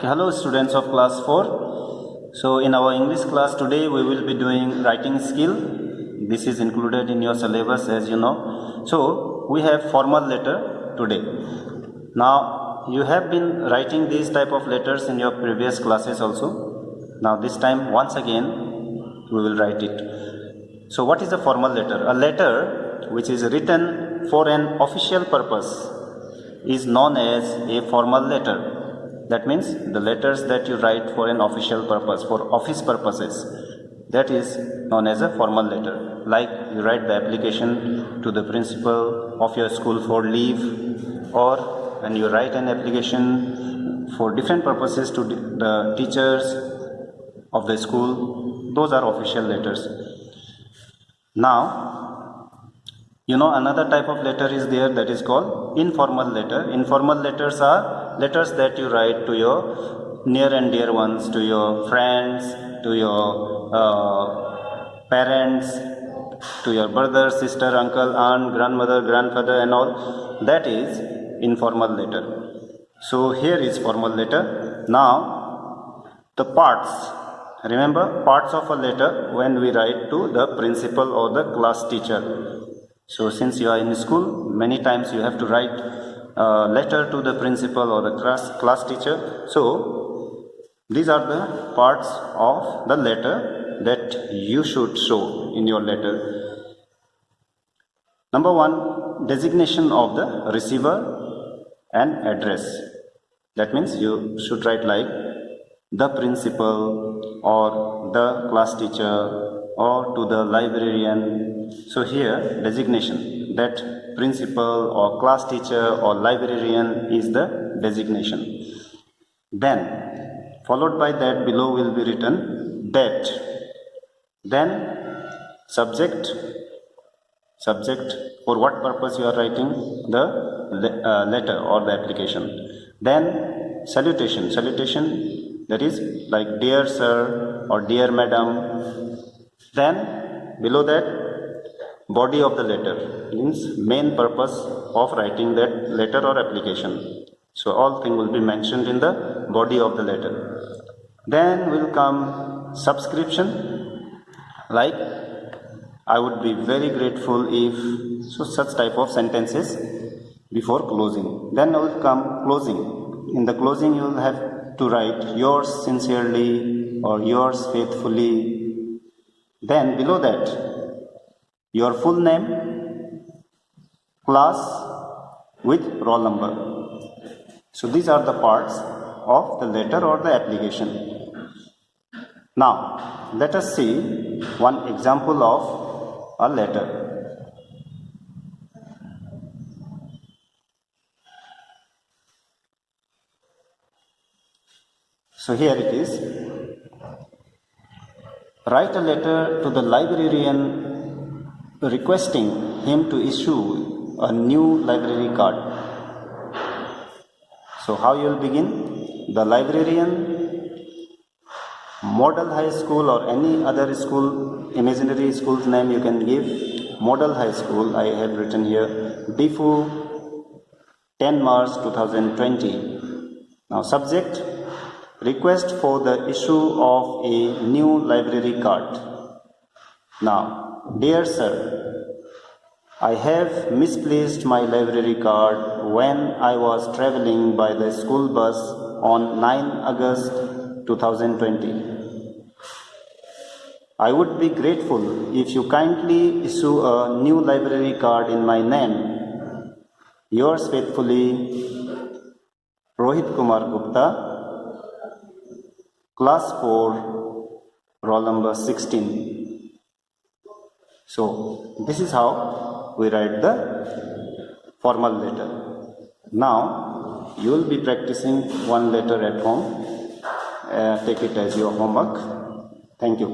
Okay, hello students of class 4. So in our English class today we will be doing writing skill. This is included in your syllabus, as you know. So we have formal letter today. Now you have been writing these type of letters in your previous classes also. Now this time once again we will write it. So what is a formal letter? A letter which is written for an official purpose is known as a formal letter. That means the letters that you write for an official purpose, for office purposes, that is known as a formal letter. Like you write the application to the principal of your school for leave, or and you write an application for different purposes to the teachers of the school. Those are official letters. Now you know another type of letter is there, that is called informal letter. Informal letters are letters that you write to your near and dear ones, to your friends, to your parents, to your brother, sister, uncle, aunt, grandmother, grandfather and all. That is informal letter. So here is formal letter. Now the parts, remember parts of a letter when we write to the principal or the class teacher. So since you are in school, many times you have to write a letter to the principal or the class teacher. So these are the parts of the letter that you should show in your letter. Number one, designation of the receiver and address. That means you should write like the principal or the class teacher or to the librarian. So here designation, that principal or class teacher or librarian is the designation. Then followed by that below will be written date. Then subject for what purpose you are writing the letter or the application. Then salutation, that is like dear sir or dear madam. Then below that body of the letter, means main purpose of writing that letter or application. So all things will be mentioned in the body of the letter. Then will come subscription, like I would be very grateful if, so such type of sentences before closing. Then will come closing. In the closing you will have to write yours sincerely or yours faithfully. Then below that your full name, class with roll number. So these are the parts of the letter or the application. Now let us see one example of a letter. So here it is. Write a letter to the librarian requesting him to issue a new library card. So how you will begin? The librarian, Model High School or any other school, imaginary school's name you can give. Model High School, I have written here, Difu, 10 March 2020. Now subject, request for the issue of a new library card. Now, dear sir, I have misplaced my library card when I was traveling by the school bus on 9 August 2020. I would be grateful if you kindly issue a new library card in my name. Yours faithfully, Rohit Kumar Gupta, Class 4, roll number 16. So this is how we write the formal letter. Now you will be practicing one letter at home. Take it as your homework. Thank you.